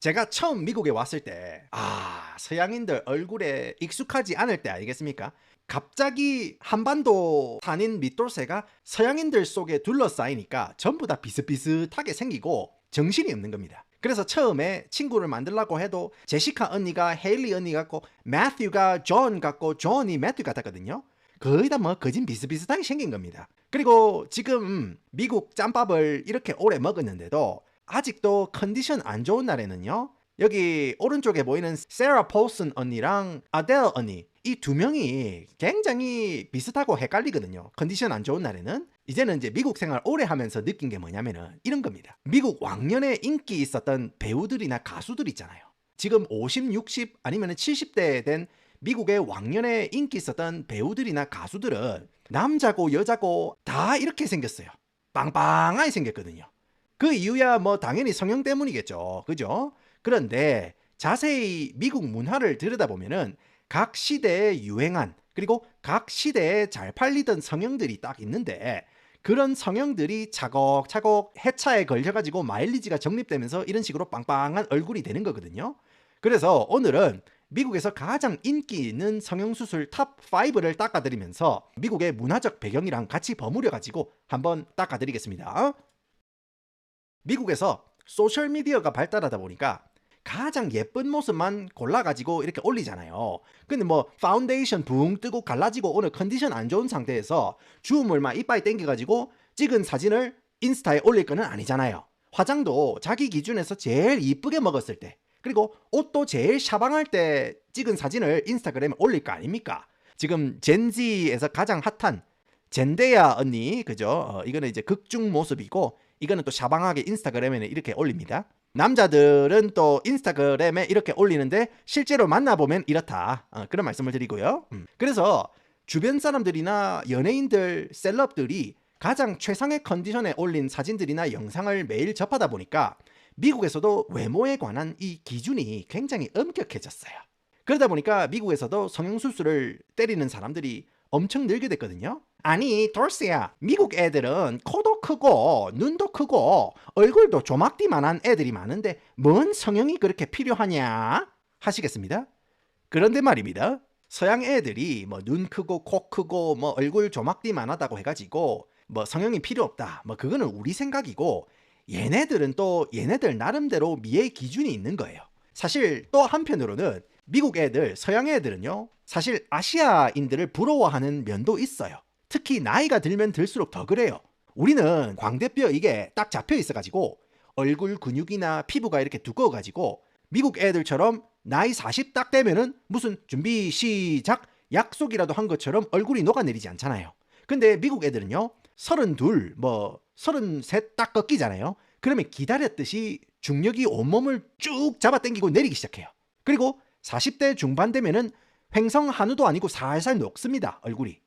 제가 처음 미국에 왔을 때, 서양인들 얼굴에 익숙하지 않을 때 아니겠습니까? 갑자기 한반도 산인 밑돌쇠가 서양인들 속에 둘러싸이니까 전부 다 비슷비슷하게 생기고 정신이 없는 겁니다. 그래서 처음에 친구를 만들려고 해도 제시카 언니가 헤일리 언니 같고 매튜가 존 같고 존이 매튜 같았거든요. 거의 다 뭐 거진 비슷비슷하게 생긴 겁니다. 그리고 지금 미국 짬밥을 이렇게 오래 먹었는데도 아직도 컨디션 안 좋은 날에는요, 여기 오른쪽에 보이는 세라 폴슨 언니랑 아델 언니, 이 두 명이 굉장히 비슷하고 헷갈리거든요. 컨디션 안 좋은 날에는. 이제는 이제 미국 생활 오래 하면서 느낀 게 뭐냐면은 이런 겁니다. 미국 왕년에 인기 있었던 배우들이나 가수들 있잖아요. 지금 50, 60 아니면 70대 된 미국의 왕년에 인기 있었던 배우들이나 가수들은 남자고 여자고 다 이렇게 생겼어요. 빵빵하게 생겼거든요. 그 이유야 뭐 당연히 성형 때문이겠죠. 그죠? 그런데 자세히 미국 문화를 들여다보면은 각 시대에 유행한, 그리고 각 시대에 잘 팔리던 성형들이 딱 있는데, 그런 성형들이 차곡차곡 해차에 걸려가지고 마일리지가 적립되면서 이런 식으로 빵빵한 얼굴이 되는 거거든요. 그래서 오늘은 미국에서 가장 인기 있는 성형수술 탑 5를 닦아드리면서 미국의 문화적 배경이랑 같이 버무려가지고 한번 닦아드리겠습니다. 미국에서 소셜미디어가 발달하다 보니까 가장 예쁜 모습만 골라가지고 이렇게 올리잖아요. 근데 뭐 파운데이션 붕 뜨고 갈라지고 오늘 컨디션 안 좋은 상태에서 주음을 막 이빨 땡겨가지고 찍은 사진을 인스타에 올릴 거는 아니잖아요. 화장도 자기 기준에서 제일 이쁘게 먹었을 때, 그리고 옷도 제일 샤방할 때 찍은 사진을 인스타그램에 올릴 거 아닙니까? 지금 젠지에서 가장 핫한 젠데야 언니, 그죠? 이거는 이제 극중 모습이고, 이거는 또 샤방하게 인스타그램에는 이렇게 올립니다. 남자들은 또 인스타그램에 이렇게 올리는데 실제로 만나보면 이렇다. 그런 말씀을 드리고요. 그래서 주변 사람들이나 연예인들, 셀럽들이 가장 최상의 컨디션에 올린 사진들이나 영상을 매일 접하다 보니까 미국에서도 외모에 관한 이 기준이 굉장히 엄격해졌어요. 그러다 보니까 미국에서도 성형수술을 때리는 사람들이 엄청 늘게 됐거든요. 아니 돌스야, 미국 애들은 코도 크고 눈도 크고 얼굴도 조막띠만한 애들이 많은데 뭔 성형이 그렇게 필요하냐 하시겠습니다. 그런데 말입니다, 서양 애들이 뭐 눈 크고 코 크고 뭐 얼굴 조막띠만하다고 해가지고 뭐 성형이 필요 없다, 뭐 그거는 우리 생각이고, 얘네들은 또 얘네들 나름대로 미의 기준이 있는 거예요. 사실 또 한편으로는 미국 애들, 서양 애들은요, 사실 아시아인들을 부러워하는 면도 있어요. 특히 나이가 들면 들수록 더 그래요. 우리는 광대뼈 이게 딱 잡혀 있어가지고 얼굴 근육이나 피부가 이렇게 두꺼워가지고 미국 애들처럼 나이 40 딱 되면은 무슨 준비 시작 약속이라도 한 것처럼 얼굴이 녹아내리지 않잖아요. 근데 미국 애들은요, 32, 뭐 33 딱 꺾이잖아요. 그러면 기다렸듯이 중력이 온몸을 쭉 잡아당기고 내리기 시작해요. 그리고 40대 중반 되면은 횡성 한우도 아니고 살살 녹습니다, 얼굴이.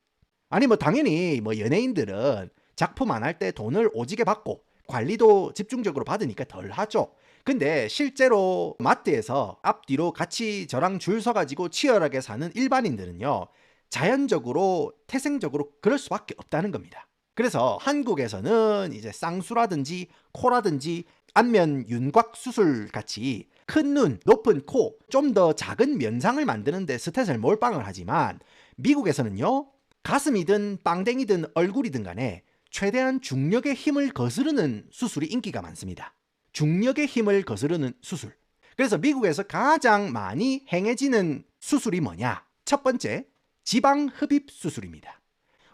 아니 뭐 당연히 뭐 연예인들은 작품 안 할 때 돈을 오지게 받고 관리도 집중적으로 받으니까 덜 하죠. 근데 실제로 마트에서 앞뒤로 같이 저랑 줄 서가지고 치열하게 사는 일반인들은요, 자연적으로 태생적으로 그럴 수밖에 없다는 겁니다. 그래서 한국에서는 이제 쌍수라든지 코라든지 안면 윤곽 수술 같이 큰 눈, 높은 코, 좀 더 작은 면상을 만드는데 스탯을 몰빵을 하지만, 미국에서는요, 가슴이든 빵댕이든 얼굴이든 간에 최대한 중력의 힘을 거스르는 수술이 인기가 많습니다. 중력의 힘을 거스르는 수술. 그래서 미국에서 가장 많이 행해지는 수술이 뭐냐? 첫 번째, 지방 흡입 수술입니다.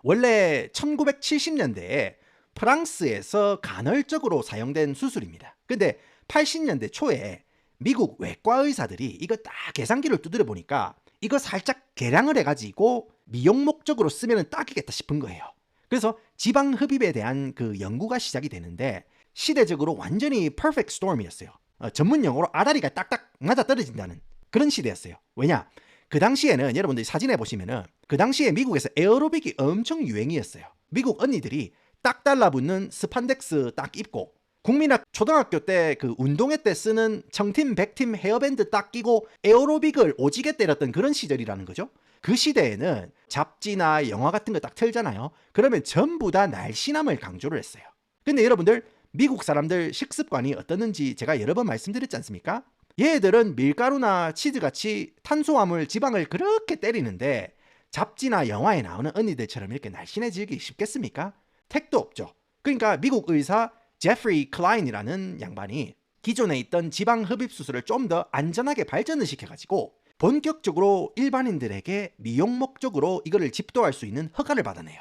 원래 1970년대에 프랑스에서 간헐적으로 사용된 수술입니다. 근데 80년대 초에 미국 외과 의사들이 이거 딱 계산기를 두드려 보니까 이거 살짝 개량을 해가지고 미용 목적으로 쓰면 딱이겠다 싶은 거예요. 그래서 지방 흡입에 대한 그 연구가 시작이 되는데, 시대적으로 완전히 perfect storm이었어요. 전문 용어로 아다리가 딱딱 맞아 떨어진다는 그런 시대였어요. 왜냐? 그 당시에는 여러분들이 사진에 보시면은 그 당시에 미국에서 에어로빅이 엄청 유행이었어요. 미국 언니들이 딱 달라붙는 스판덱스 딱 입고, 국민학 초등학교 때 그 운동회 때 쓰는 청팀 백팀 헤어밴드 딱 끼고 에어로빅을 오지게 때렸던 그런 시절이라는 거죠. 그 시대에는 잡지나 영화 같은 거 딱 틀잖아요. 그러면 전부 다 날씬함을 강조를 했어요. 근데 여러분들 미국 사람들 식습관이 어떻는지 제가 여러 번 말씀드렸지 않습니까? 얘들은 밀가루나 치즈같이 탄수화물, 지방을 그렇게 때리는데 잡지나 영화에 나오는 언니들처럼 이렇게 날씬해지기 쉽겠습니까? 택도 없죠. 그러니까 미국 의사 제프리 클라인이라는 양반이 기존에 있던 지방 흡입 수술을 좀 더 안전하게 발전을 시켜가지고 본격적으로 일반인들에게 미용 목적으로 이거를 집도할 수 있는 허가를 받아내요.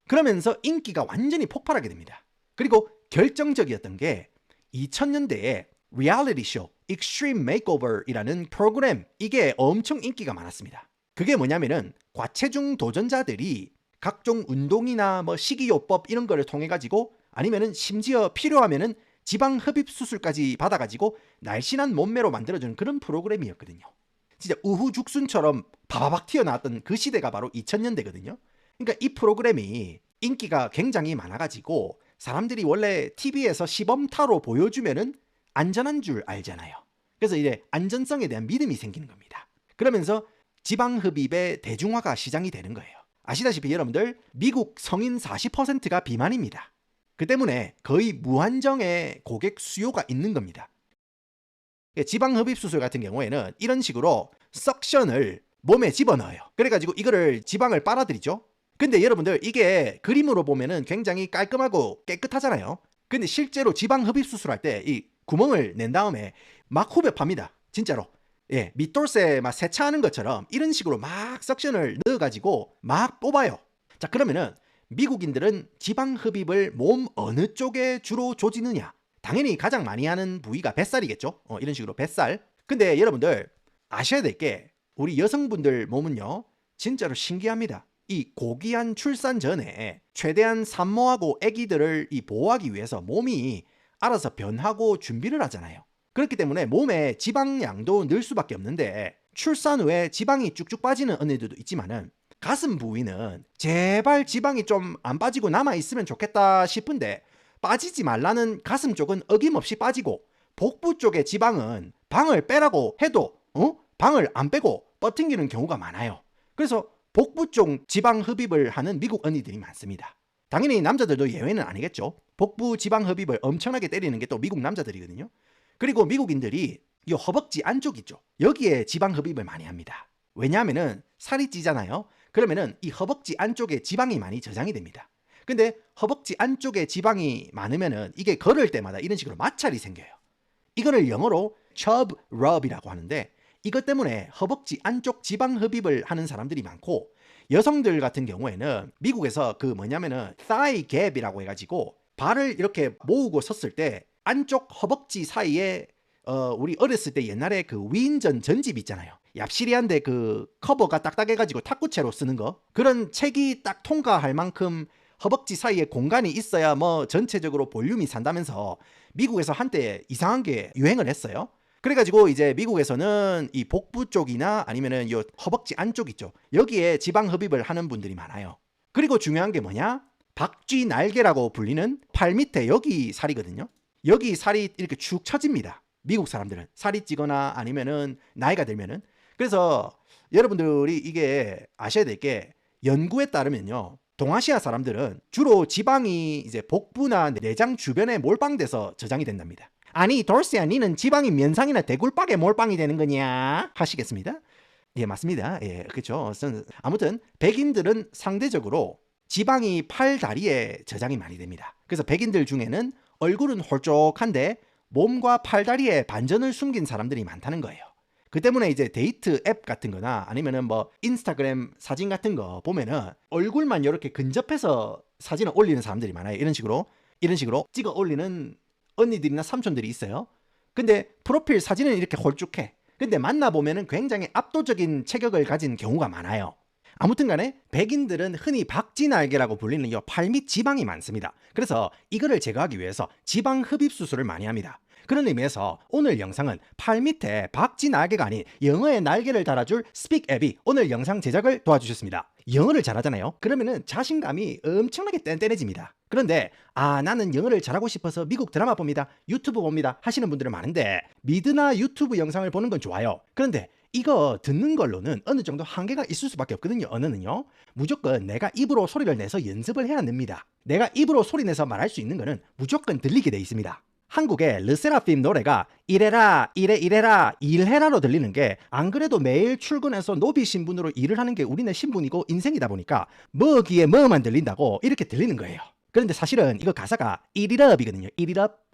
그러면서 인기가 완전히 폭발하게 됩니다. 그리고 결정적이었던 게 2000년대에 리얼리티 쇼 Extreme Makeover이라는 프로그램, 이게 엄청 인기가 많았습니다. 그게 뭐냐면은 과체중 도전자들이 각종 운동이나 뭐 식이요법 이런 거를 통해 가지고, 아니면은 심지어 필요하면은 지방 흡입 수술까지 받아가지고 날씬한 몸매로 만들어주는 그런 프로그램이었거든요. 진짜 우후죽순처럼 바바박 튀어나왔던 그 시대가 바로 2000년대거든요. 그러니까 이 프로그램이 인기가 굉장히 많아가지고 사람들이 원래 TV에서 시범타로 보여주면은 안전한 줄 알잖아요. 그래서 이제 안전성에 대한 믿음이 생기는 겁니다. 그러면서 지방 흡입의 대중화가 시작이 되는 거예요. 아시다시피 여러분들, 미국 성인 40%가 비만입니다. 그 때문에 거의 무한정의 고객 수요가 있는 겁니다. 지방 흡입 수술 같은 경우에는 이런 식으로 석션을 몸에 집어넣어요. 그래가지고 이거를 지방을 빨아들이죠. 근데 여러분들, 이게 그림으로 보면은 굉장히 깔끔하고 깨끗하잖아요. 근데 실제로 지방 흡입 수술할 때 이 구멍을 낸 다음에 막 후벼 팝니다. 진짜로. 예, 밑돌쇠 막 세차하는 것처럼 이런 식으로 막 석션을 넣어가지고 막 뽑아요. 자, 그러면은 미국인들은 지방 흡입을 몸 어느 쪽에 주로 조지느냐? 당연히 가장 많이 하는 부위가 뱃살이겠죠. 이런 식으로 뱃살. 근데 여러분들 아셔야 될 게, 우리 여성분들 몸은요, 진짜로 신기합니다. 이 고귀한 출산 전에 최대한 산모하고 아기들을 보호하기 위해서 몸이 알아서 변하고 준비를 하잖아요. 그렇기 때문에 몸에 지방량도 늘 수밖에 없는데, 출산 후에 지방이 쭉쭉 빠지는 언니들도 있지만은 가슴 부위는 제발 지방이 좀 안 빠지고 남아있으면 좋겠다 싶은데 빠지지 말라는 가슴 쪽은 어김없이 빠지고, 복부 쪽의 지방은 방을 빼라고 해도 방을 안 빼고 뻗팅기는 경우가 많아요. 그래서 복부 쪽 지방 흡입을 하는 미국 언니들이 많습니다. 당연히 남자들도 예외는 아니겠죠. 복부 지방 흡입을 엄청나게 때리는 게 또 미국 남자들이거든요. 그리고 미국인들이 이 허벅지 안쪽 있죠. 여기에 지방 흡입을 많이 합니다. 왜냐하면은 살이 찌잖아요. 그러면은 이 허벅지 안쪽에 지방이 많이 저장이 됩니다. 근데 허벅지 안쪽에 지방이 많으면은 이게 걸을 때마다 이런 식으로 마찰이 생겨요. 이거를 영어로 chub rub이라고 하는데, 이것 때문에 허벅지 안쪽 지방 흡입을 하는 사람들이 많고, 여성들 같은 경우에는 미국에서 그 뭐냐면은 thigh gap이라고 해가지고 발을 이렇게 모으고 섰을 때 안쪽 허벅지 사이에 우리 어렸을 때 옛날에 그 위인전 전집 있잖아요. 얍시리한데 그 커버가 딱딱해가지고 탁구채로 쓰는 거, 그런 책이 딱 통과할 만큼 허벅지 사이에 공간이 있어야 뭐 전체적으로 볼륨이 산다면서 미국에서 한때 이상한 게 유행을 했어요. 그래가지고 이제 미국에서는 이 복부 쪽이나 아니면은 요 허벅지 안쪽 있죠. 여기에 지방 흡입을 하는 분들이 많아요. 그리고 중요한 게 뭐냐? 박쥐 날개라고 불리는 팔 밑에 여기 살이거든요. 여기 살이 이렇게 축 처집니다. 미국 사람들은 살이 찌거나 아니면은 나이가 들면은. 그래서 여러분들이 이게 아셔야 될 게, 연구에 따르면요, 동아시아 사람들은 주로 지방이 이제 복부나 내장 주변에 몰빵돼서 저장이 된답니다. 아니 돌쇠야, 니는 지방이 면상이나 대굴박에 몰빵이 되는 거냐 하시겠습니다. 예, 맞습니다. 예, 그렇죠. 아무튼 백인들은 상대적으로 지방이 팔 다리에 저장이 많이 됩니다. 그래서 백인들 중에는 얼굴은 홀쭉한데 몸과 팔다리에 반전을 숨긴 사람들이 많다는 거예요. 그 때문에 이제 데이트 앱 같은 거나 아니면은 뭐 인스타그램 사진 같은 거 보면은 얼굴만 이렇게 근접해서 사진을 올리는 사람들이 많아요. 이런 식으로 찍어 올리는 언니들이나 삼촌들이 있어요. 근데 프로필 사진은 이렇게 홀쭉해. 근데 만나보면은 굉장히 압도적인 체격을 가진 경우가 많아요. 아무튼 간에 백인들은 흔히 박쥐날개라고 불리는 이 팔밑 지방이 많습니다. 그래서 이거를 제거하기 위해서 지방 흡입 수술을 많이 합니다. 그런 의미에서 오늘 영상은 팔 밑에 박쥐날개가 아닌 영어의 날개를 달아줄 스픽 앱이 오늘 영상 제작을 도와주셨습니다. 영어를 잘하잖아요. 그러면은 자신감이 엄청나게 뗀뗀해집니다. 그런데 나는 영어를 잘하고 싶어서 미국 드라마 봅니다, 유튜브 봅니다 하시는 분들은 많은데, 미드나 유튜브 영상을 보는 건 좋아요. 그런데 이거 듣는 걸로는 어느 정도 한계가 있을 수밖에 없거든요. 언어는요, 무조건 내가 입으로 소리를 내서 연습을 해야 됩니다. 내가 입으로 소리 내서 말할 수 있는 거는 무조건 들리게 돼 있습니다. 한국의 르세라핌 노래가 이래라 이래라 일해라로 들리는 게 안 그래도 매일 출근해서 노비 신분으로 일을 하는 게 우리네 신분이고 인생이다 보니까 뭐기에 뭐만 들린다고 이렇게 들리는 거예요. 그런데 사실은 이거 가사가 일이럽이거든요.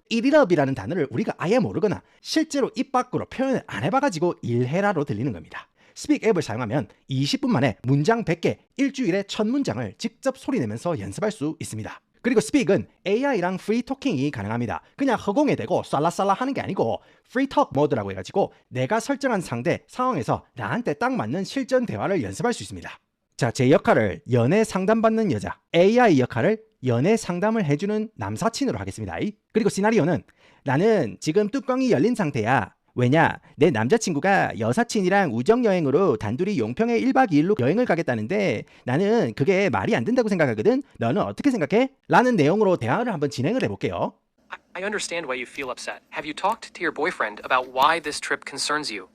일이럽이라는 단어를 우리가 아예 모르거나 실제로 입 밖으로 표현을 안 해봐가지고 일해라로 들리는 겁니다. 스픽 앱을 사용하면 20분 만에 문장 100개, 일주일에 1000문장을 직접 소리내면서 연습할 수 있습니다. 그리고 스픽은 AI랑 프리 토킹이 가능합니다. 그냥 허공에 대고 쌀라쌀라 하는 게 아니고 프리 톡 모드라고 해가지고 내가 설정한 상대, 상황에서 나한테 딱 맞는 실전 대화를 연습할 수 있습니다. 자, 제 역할을 연애 상담받는 여자, AI 역할을 연애 상담을 해주는 남사친으로 하겠습니다. 그리고 시나리오는 나는 지금 뚜껑이 열린 상태야. 왜냐? 내 남자친구가 여사친이랑 우정여행으로 단둘이 용평에 1박 2일로 여행을 가겠다는데 나는 그게 말이 안 된다고 생각하거든? 너는 어떻게 생각해? 라는 내용으로 대화를 한번 진행을 해볼게요. I understand why you feel upset. Have you talked to your boyfriend about why this trip concerns you?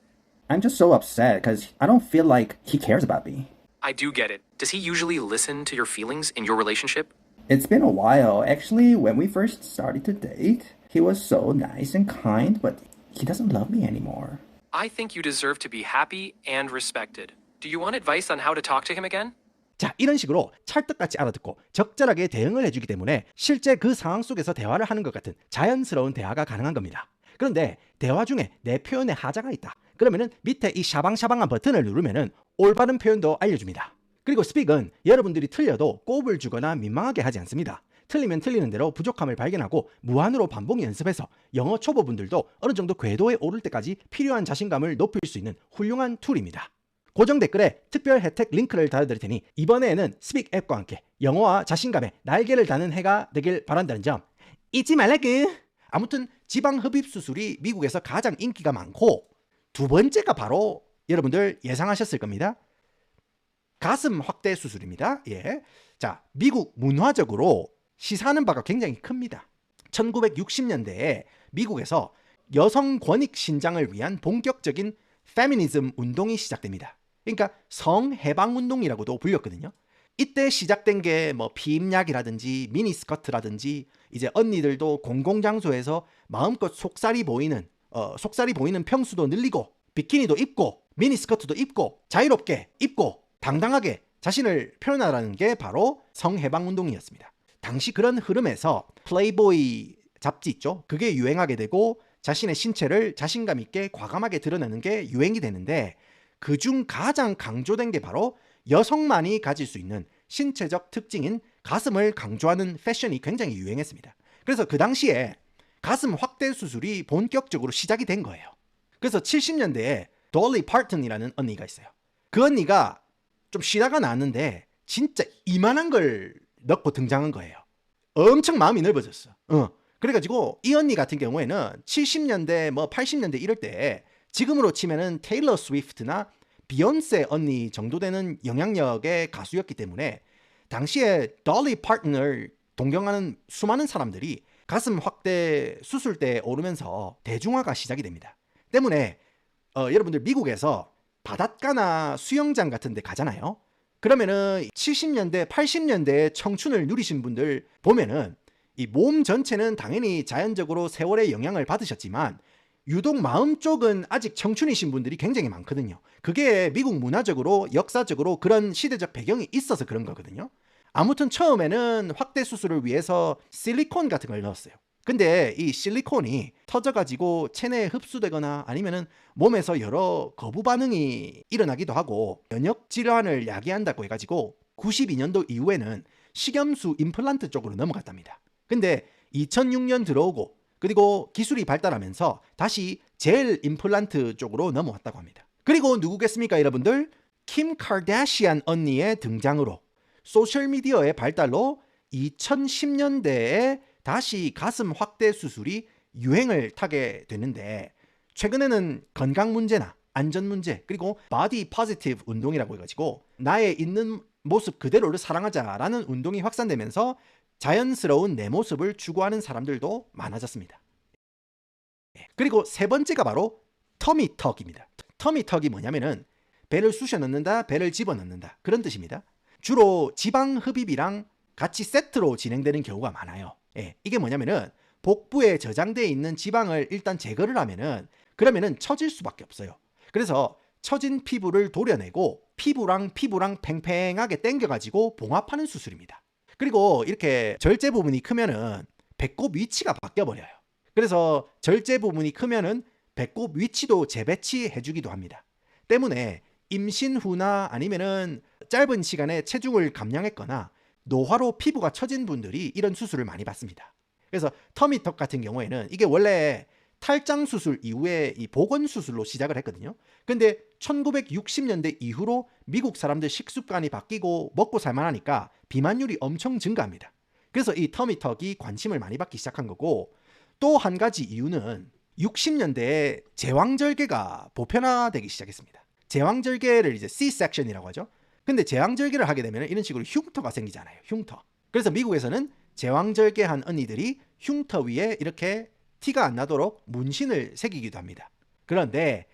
I'm just so upset because I don't feel like he cares about me. I do get it. Does he usually listen to your feelings in your relationship? It's been a while. Actually, when we first started to date, he was so nice and kind, but he doesn't love me anymore. I think you deserve to be happy and respected. Do you want advice on how to talk to him again? 자, 이런 식으로 찰떡같이 알아듣고 적절하게 대응을 해주기 때문에 실제 그 상황 속에서 대화를 하는 것 같은 자연스러운 대화가 가능한 겁니다. 그런데 대화 중에 내 표현에 하자가 있다. 그러면은 밑에 이 샤방샤방한 버튼을 누르면은 올바른 표현도 알려줍니다. 그리고 스픽은 여러분들이 틀려도 꼽을 주거나 민망하게 하지 않습니다. 틀리면 틀리는 대로 부족함을 발견하고 무한으로 반복 연습해서 영어 초보분들도 어느 정도 궤도에 오를 때까지 필요한 자신감을 높일 수 있는 훌륭한 툴입니다. 고정 댓글에 특별 혜택 링크를 달아드릴 테니 이번에는 스픽 앱과 함께 영어와 자신감에 날개를 다는 해가 되길 바란다는 점 잊지 말라구. 아무튼 지방 흡입 수술이 미국에서 가장 인기가 많고 두 번째가 바로 여러분들 예상하셨을 겁니다. 가슴 확대 수술입니다. 예. 자, 미국 문화적으로 시사하는 바가 굉장히 큽니다. 1960년대에 미국에서 여성 권익 신장을 위한 본격적인 페미니즘 운동이 시작됩니다. 그러니까 성해방 운동이라고도 불렸거든요. 이때 시작된 게 뭐 피임약이라든지 미니스커트라든지 이제 언니들도 공공장소에서 마음껏 속살이 보이는 평수도 늘리고 비키니도 입고 미니스커트도 입고 자유롭게 입고 당당하게 자신을 표현하라는 게 바로 성해방 운동이었습니다. 당시 그런 흐름에서 플레이보이 잡지 있죠. 그게 유행하게 되고 자신의 신체를 자신감 있게 과감하게 드러내는 게 유행이 되는데 그중 가장 강조된 게 바로 여성만이 가질 수 있는 신체적 특징인 가슴을 강조하는 패션이 굉장히 유행했습니다. 그래서 그 당시에 가슴 확대 수술이 본격적으로 시작이 된 거예요. 그래서 70년대에 돌리 파튼이라는 언니가 있어요. 그 언니가 좀 쉬다가 나왔는데 진짜 이만한 걸 넣고 등장한 거예요. 엄청 마음이 넓어졌어. 그래가지고 이 언니 같은 경우에는 70년대 뭐 80년대 이럴 때 지금으로 치면은 테일러 스위프트나 비욘세 언니 정도 되는 영향력의 가수였기 때문에 당시에 돌리 파튼을 동경하는 수많은 사람들이 가슴 확대 수술대에 오르면서 대중화가 시작이 됩니다. 때문에 여러분들 미국에서 바닷가나 수영장 같은 데 가잖아요. 그러면은 70년대, 80년대의 청춘을 누리신 분들 보면은 이 몸 전체는 당연히 자연적으로 세월의 영향을 받으셨지만 유독 마음 쪽은 아직 청춘이신 분들이 굉장히 많거든요. 그게 미국 문화적으로 역사적으로 그런 시대적 배경이 있어서 그런 거거든요. 아무튼 처음에는 확대 수술을 위해서 실리콘 같은 걸 넣었어요. 근데 이 실리콘이 터져가지고 체내에 흡수되거나 아니면은 몸에서 여러 거부 반응이 일어나기도 하고 면역 질환을 야기한다고 해가지고 92년도 이후에는 식염수 임플란트 쪽으로 넘어갔답니다. 근데 2006년 들어오고 그리고 기술이 발달하면서 다시 젤 임플란트 쪽으로 넘어왔다고 합니다. 그리고 누구겠습니까 여러분들? 킴 카르다시안 언니의 등장으로 소셜미디어의 발달로 2010년대에 다시 가슴 확대 수술이 유행을 타게 되는데 최근에는 건강 문제나 안전 문제 그리고 바디 포지티브 운동이라고 해가지고 나의 있는 모습 그대로를 사랑하자라는 운동이 확산되면서 자연스러운 내 모습을 추구하는 사람들도 많아졌습니다. 그리고 세 번째가 바로 터미턱입니다. 터미턱이 뭐냐면은 배를 쑤셔 넣는다, 배를 집어 넣는다 그런 뜻입니다. 주로 지방 흡입이랑 같이 세트로 진행되는 경우가 많아요. 이게 뭐냐면은 복부에 저장되어 있는 지방을 일단 제거를 하면은 그러면은 처질 수밖에 없어요. 그래서 처진 피부를 도려내고 피부랑 팽팽하게 당겨가지고 봉합하는 수술입니다. 그리고 이렇게 절제 부분이 크면은 배꼽 위치가 바뀌어버려요. 그래서 절제 부분이 크면은 배꼽 위치도 재배치해주기도 합니다. 때문에 임신 후나 아니면은 짧은 시간에 체중을 감량했거나 노화로 피부가 처진 분들이 이런 수술을 많이 받습니다. 그래서 터미턱 같은 경우에는 이게 원래 탈장 수술 이후에 이 복원 수술로 시작을 했거든요. 근데 1960년대 이후로 미국 사람들 식습관이 바뀌고 먹고 살만하니까 비만율이 엄청 증가합니다. 그래서 이 터미턱이 관심을 많이 받기 시작한 거고, 또 한 가지 이유는 60년대에 제왕절개가 보편화되기 시작했습니다. 제왕절개를 이제 C-section이라고 하죠. 근데 제왕절개를 하게 되면 이런 식으로 흉터가 생기잖아요. 흉터. 그래서 미국에서는 제왕절개한 언니들이 흉터 위에 이렇게 티가 안 나도록 문신을 새기기도 합니다. 그런데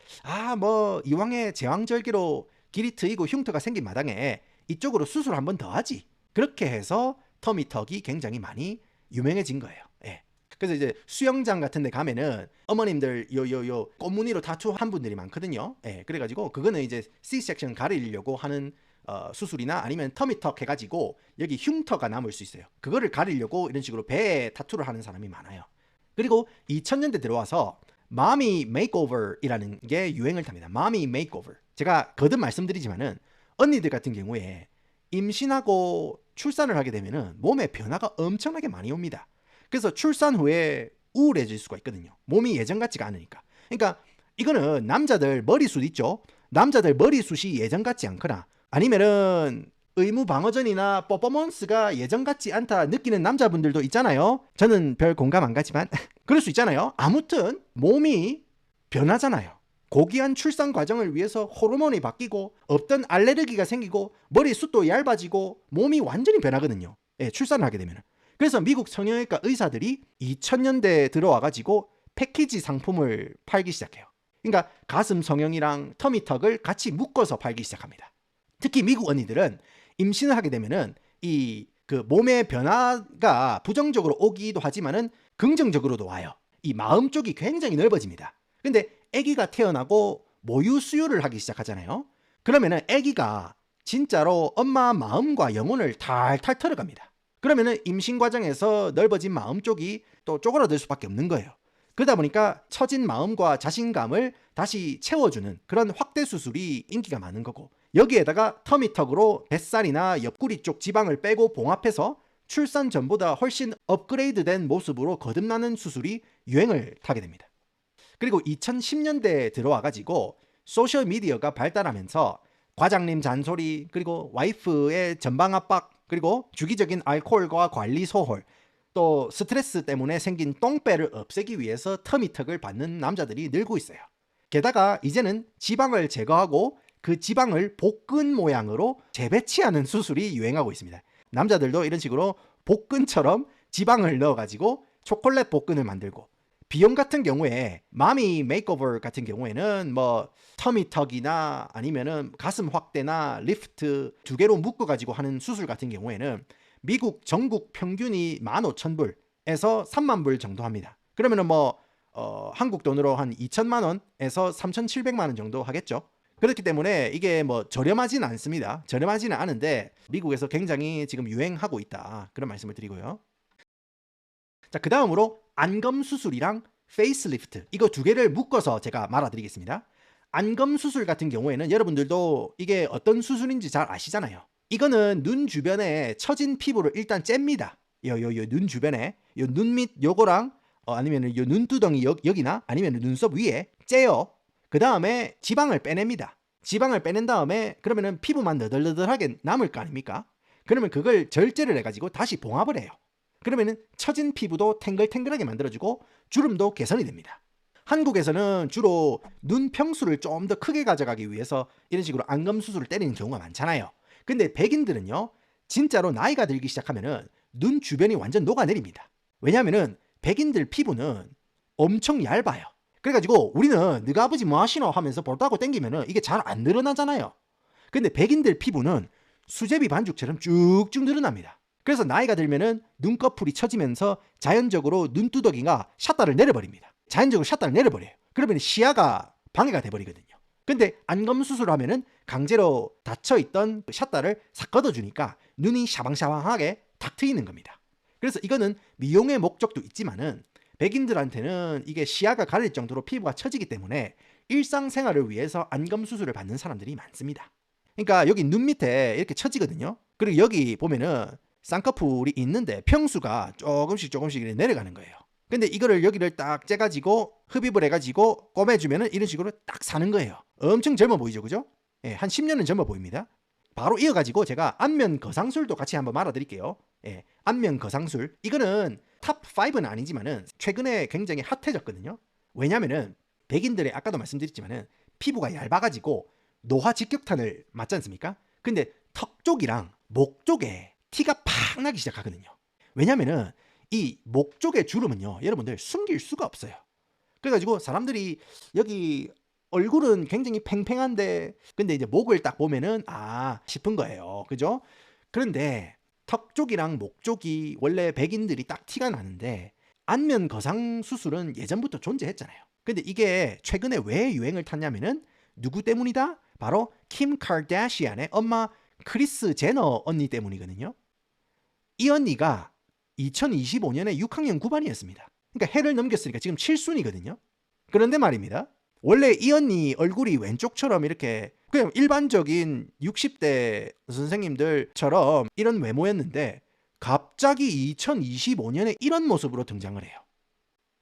뭐 이왕에 제왕절개로 길이 트이고 흉터가 생긴 마당에 이쪽으로 수술 한 번 더 하지. 그렇게 해서 터미턱이 굉장히 많이 유명해진 거예요. 예. 그래서 이제 수영장 같은 데 가면은 어머님들 꽃무늬로 타투한 분들이 많거든요. 예. 그래가지고 그거는 이제 C-section 가리려고 하는 수술이나 아니면 터미턱 해가지고 여기 흉터가 남을 수 있어요. 그거를 가리려고 이런 식으로 배에 타투를 하는 사람이 많아요. 그리고 2000년대 들어와서 마미 메이크오버이라는 게 유행을 탑니다. 마미 메이크오버. 제가 거듭 말씀드리지만은 언니들 같은 경우에 임신하고 출산을 하게 되면은 몸에 변화가 엄청나게 많이 옵니다. 그래서 출산 후에 우울해질 수가 있거든요. 몸이 예전 같지가 않으니까. 그러니까 이거는 남자들 머리숱 있죠. 남자들 머리숱이 예전 같지 않거나 아니면은 의무 방어전이나 퍼포먼스가 예전 같지 않다 느끼는 남자분들도 있잖아요. 저는 별 공감 안 가지만 그럴 수 있잖아요. 아무튼 몸이 변하잖아요. 고귀한 출산 과정을 위해서 호르몬이 바뀌고 없던 알레르기가 생기고 머리숱도 얇아지고 몸이 완전히 변하거든요. 예, 출산을 하게 되면. 그래서 미국 성형외과 의사들이 2000년대에 들어와가지고 패키지 상품을 팔기 시작해요. 그러니까 가슴 성형이랑 터미턱을 같이 묶어서 팔기 시작합니다. 특히 미국 언니들은 임신을 하게 되면은 그 몸의 변화가 부정적으로 오기도 하지만은 긍정적으로도 와요. 이 마음 쪽이 굉장히 넓어집니다. 근데 아기가 태어나고 모유 수유를 하기 시작하잖아요. 그러면은 아기가 진짜로 엄마 마음과 영혼을 탈탈 털어갑니다. 그러면은 임신 과정에서 넓어진 마음 쪽이 또 쪼그라들 수밖에 없는 거예요. 그러다 보니까 처진 마음과 자신감을 다시 채워주는 그런 확대 수술이 인기가 많은 거고, 여기에다가 터미턱으로 뱃살이나 옆구리 쪽 지방을 빼고 봉합해서 출산 전보다 훨씬 업그레이드된 모습으로 거듭나는 수술이 유행을 타게 됩니다. 그리고 2010년대에 들어와가지고 소셜미디어가 발달하면서 과장님 잔소리, 그리고 와이프의 전방 압박, 그리고 주기적인 알코올과 관리 소홀, 또 스트레스 때문에 생긴 똥배를 없애기 위해서 터미턱을 받는 남자들이 늘고 있어요. 게다가 이제는 지방을 제거하고 그 지방을 복근 모양으로 재배치하는 수술이 유행하고 있습니다. 남자들도 이런 식으로 복근처럼 지방을 넣어가지고 초콜릿 복근을 만들고, 비용 같은 경우에 마미 메이크오버 같은 경우에는 뭐 터미턱이나 아니면은 가슴 확대나 리프트 두 개로 묶어가지고 하는 수술 같은 경우에는 미국 전국 평균이 15,000불에서 30,000불 정도 합니다. 그러면은 뭐 한국 돈으로 한 2천만 원에서 3,700만 원 정도 하겠죠. 그렇기 때문에 이게 뭐 저렴하지는 않습니다. 저렴하지는 않은데 미국에서 굉장히 지금 유행하고 있다, 그런 말씀을 드리고요. 자, 그 다음으로 안검 수술이랑 페이스리프트, 이거 두 개를 묶어서 제가 말아드리겠습니다. 안검 수술 같은 경우에는 여러분들도 이게 어떤 수술인지 잘 아시잖아요. 이거는 눈 주변에 처진 피부를 일단 잽니다. 요 눈 주변에 요 눈 밑 요거랑 아니면 요 눈두덩이 여기나 아니면 눈썹 위에 째요. 그 다음에 지방을 빼냅니다. 지방을 빼낸 다음에 그러면은 피부만 너덜너덜하게 남을 거 아닙니까? 그러면 그걸 절제를 해가지고 다시 봉합을 해요. 그러면은 처진 피부도 탱글탱글하게 만들어주고 주름도 개선이 됩니다. 한국에서는 주로 눈 평수를 좀 더 크게 가져가기 위해서 이런 식으로 안검 수술을 때리는 경우가 많잖아요. 근데 백인들은요, 진짜로 나이가 들기 시작하면은 눈 주변이 완전 녹아내립니다. 왜냐하면은 백인들 피부는 엄청 얇아요. 그래가지고 우리는 너가 아버지 뭐 하시노 하면서 볼따고 땡기면은 이게 잘 안 늘어나잖아요. 근데 백인들 피부는 수제비 반죽처럼 쭉쭉 늘어납니다. 그래서 나이가 들면은 눈꺼풀이 처지면서 자연적으로 눈두덩이가 샷다를 내려버립니다. 자연적으로 샷다를 내려버려요. 그러면 시야가 방해가 돼버리거든요. 근데 안검 수술하면은 강제로 닫혀있던 샷다를 싹 걷어주니까 눈이 샤방샤방하게 탁 트이는 겁니다. 그래서 이거는 미용의 목적도 있지만은 백인들한테는 이게 시야가 가릴 정도로 피부가 처지기 때문에 일상생활을 위해서 안검 수술을 받는 사람들이 많습니다. 그러니까 여기 눈 밑에 이렇게 처지거든요. 그리고 여기 보면은 쌍꺼풀이 있는데 평수가 조금씩 이렇게 내려가는 거예요. 근데 이거를 여기를 딱 째가지고 흡입을 해가지고 꿰매주면은 이런 식으로 딱 사는 거예요. 엄청 젊어 보이죠, 그죠? 예, 한 10년은 젊어 보입니다. 바로 이어가지고 제가 안면 거상술도 같이 한번 말아드릴게요. 예, 안면 거상술. 이거는 탑 5는 아니지만은 최근에 굉장히 핫해졌거든요. 왜냐면은 백인들의 아까도 말씀드렸지만은 피부가 얇아가지고 노화 직격탄을 맞지 않습니까? 근데 턱 쪽이랑 목 쪽에 티가 팍 나기 시작하거든요. 왜냐면은 이 목 쪽의 주름은요, 여러분들 숨길 수가 없어요. 그래가지고 사람들이 여기 얼굴은 굉장히 팽팽한데 근데 이제 목을 딱 보면은 싶은 거예요. 그죠? 그런데 턱 쪽이랑 목 쪽이 원래 백인들이 딱 티가 나는데 안면 거상 수술은 예전부터 존재했잖아요. 근데 이게 최근에 왜 유행을 탔냐면은 누구 때문이다? 바로 킴 카르다시안의 엄마 크리스 제너 언니 때문이거든요. 이 언니가 2025년에 6학년 9반이었습니다. 그러니까 해를 넘겼으니까 지금 7순이거든요. 그런데 말입니다. 원래 이 언니 얼굴이 왼쪽처럼 이렇게 그냥 일반적인 60대 선생님들처럼 이런 외모였는데 갑자기 2025년에 이런 모습으로 등장을 해요.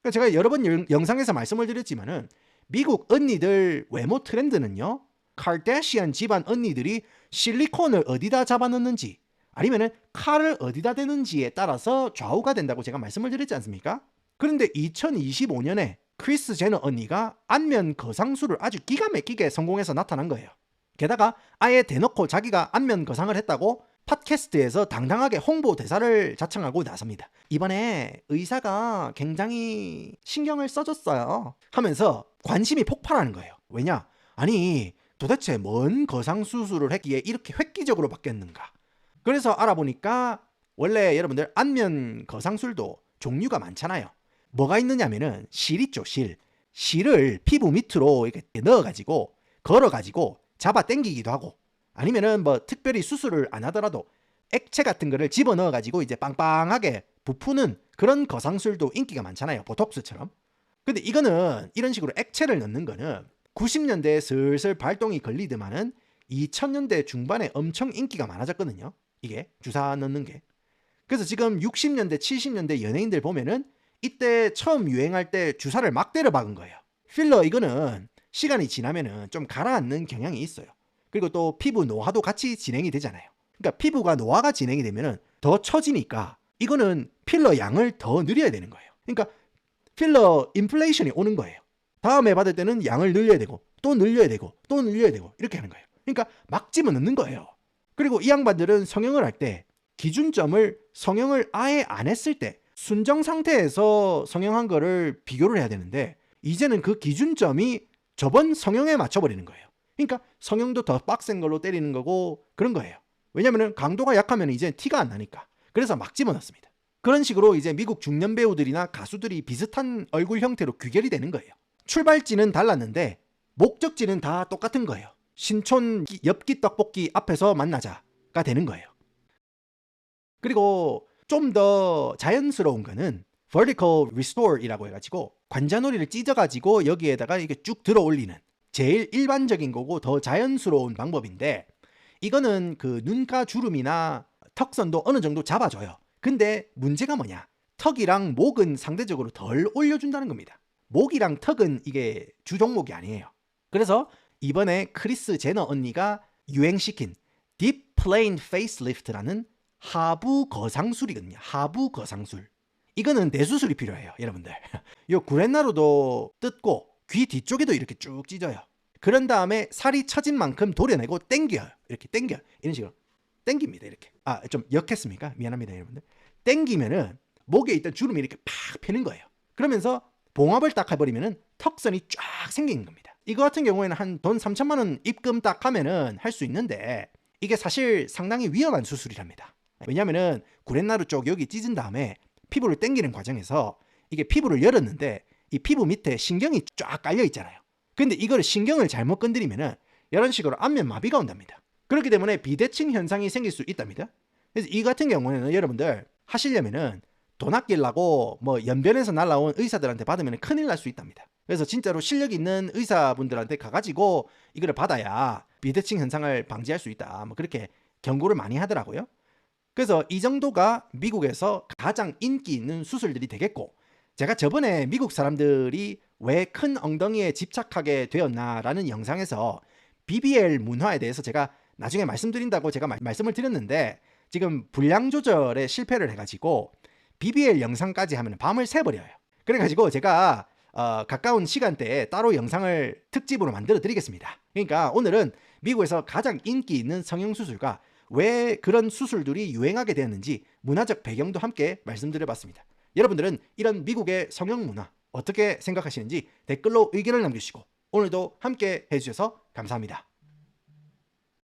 그러니까 제가 여러 번 영상에서 말씀을 드렸지만은 미국 언니들 외모 트렌드는요, 카르다시안 집안 언니들이 실리콘을 어디다 잡아넣는지 아니면은 칼을 어디다 대는지에 따라서 좌우가 된다고 제가 말씀을 드렸지 않습니까? 그런데 2025년에 크리스 제너 언니가 안면 거상술을 아주 기가 막히게 성공해서 나타난 거예요. 게다가 아예 대놓고 자기가 안면 거상을 했다고 팟캐스트에서 당당하게 홍보 대사를 자청하고 나섭니다. 이번에 의사가 굉장히 신경을 써줬어요 하면서 관심이 폭발하는 거예요. 왜냐? 아니 도대체 뭔 거상 수술을 했기에 이렇게 획기적으로 바뀌었는가? 그래서 알아보니까 원래 여러분들 안면 거상술도 종류가 많잖아요. 뭐가 있느냐면은 실 있죠, 실. 실을 피부 밑으로 이렇게 넣어가지고 걸어가지고 잡아 당기기도 하고 아니면은 뭐 특별히 수술을 안 하더라도 액체 같은 거를 집어 넣어가지고 이제 빵빵하게 부푸는 그런 거상술도 인기가 많잖아요, 보톡스처럼. 근데 이거는 이런 식으로 액체를 넣는 거는 90년대에 슬슬 발동이 걸리더만은 2000년대 중반에 엄청 인기가 많아졌거든요. 이게 주사 넣는 게. 그래서 지금 60년대 70년대 연예인들 보면은 이때 처음 유행할 때 주사를 막 때려 박은 거예요. 필러 이거는 시간이 지나면은 좀 가라앉는 경향이 있어요. 그리고 또 피부 노화도 같이 진행이 되잖아요. 그러니까 피부가 노화가 진행이 되면은 더 처지니까 이거는 필러 양을 더 늘려야 되는 거예요. 그러니까 필러 인플레이션이 오는 거예요. 다음에 받을 때는 양을 늘려야 되고 또 늘려야 되고 또 늘려야 되고 이렇게 하는 거예요. 그러니까 막 집어넣는 거예요. 그리고 이 양반들은 성형을 할 때 기준점을 성형을 아예 안 했을 때 순정 상태에서 성형한 거를 비교를 해야 되는데 이제는 그 기준점이 저번 성형에 맞춰버리는 거예요. 그러니까 성형도 더 빡센 걸로 때리는 거고 그런 거예요. 왜냐면은 강도가 약하면 이제 티가 안 나니까. 그래서 막 집어넣습니다. 그런 식으로 이제 미국 중년 배우들이나 가수들이 비슷한 얼굴 형태로 귀결이 되는 거예요. 출발지는 달랐는데 목적지는 다 똑같은 거예요. 신촌 엽기 떡볶이 앞에서 만나자가 되는 거예요. 그리고 좀 더 자연스러운 거는 vertical restore이라고 해가지고 관자놀이를 찢어가지고 여기에다가 이게 쭉 들어 올리는 제일 일반적인 거고 더 자연스러운 방법인데 이거는 그 눈가 주름이나 턱선도 어느 정도 잡아줘요. 근데 문제가 뭐냐? 턱이랑 목은 상대적으로 덜 올려준다는 겁니다. 목이랑 턱은 이게 주 종목이 아니에요. 그래서 이번에 크리스 제너 언니가 유행시킨 Deep Plane Facelift라는 하부 거상술이거든요. 하부 거상술. 이거는 내수술이 필요해요, 여러분들. 요 구렛나루도 뜯고 귀 뒤쪽에도 이렇게 쭉 찢어요. 그런 다음에 살이 처진 만큼 도려내고 당겨요. 이렇게 당겨. 이런 식으로 당깁니다. 이렇게. 좀 역했습니까? 미안합니다, 여러분들. 당기면은 목에 있던 주름이 이렇게 팍 펴는 거예요. 그러면서 봉합을 딱 해버리면은 턱선이 쫙 생기는 겁니다. 이거 같은 경우에는 한 돈 3천만 원 입금 딱 하면은 할 수 있는데 이게 사실 상당히 위험한 수술이랍니다. 왜냐면은 구렛나루 쪽 여기 찢은 다음에 피부를 당기는 과정에서 이게 피부를 열었는데 이 피부 밑에 신경이 쫙 깔려 있잖아요. 근데 이거를 신경을 잘못 건드리면은 이런 식으로 안면 마비가 온답니다. 그렇기 때문에 비대칭 현상이 생길 수 있답니다. 그래서 이 같은 경우에는 여러분들 하시려면은 돈 아끼려고 뭐 연변에서 날라온 의사들한테 받으면 큰일 날 수 있답니다. 그래서 진짜로 실력 있는 의사분들한테 가가지고 이거를 받아야 비대칭 현상을 방지할 수 있다. 뭐 그렇게 경고를 많이 하더라고요. 그래서 이 정도가 미국에서 가장 인기 있는 수술들이 되겠고, 제가 저번에 미국 사람들이 왜 큰 엉덩이에 집착하게 되었나라는 영상에서 BBL 문화에 대해서 제가 나중에 말씀드린다고 제가 말씀을 드렸는데, 지금 분량 조절에 실패를 해가지고 BBL 영상까지 하면 밤을 새버려요. 그래가지고 제가 가까운 시간대에 따로 영상을 특집으로 만들어 드리겠습니다. 그러니까 오늘은 미국에서 가장 인기 있는 성형수술과 왜 그런 수술들이 유행하게 되었는지 문화적 배경도 함께 말씀드려봤습니다. 여러분들은 이런 미국의 성형 문화 어떻게 생각하시는지 댓글로 의견을 남겨주시고 오늘도 함께 해주셔서 감사합니다.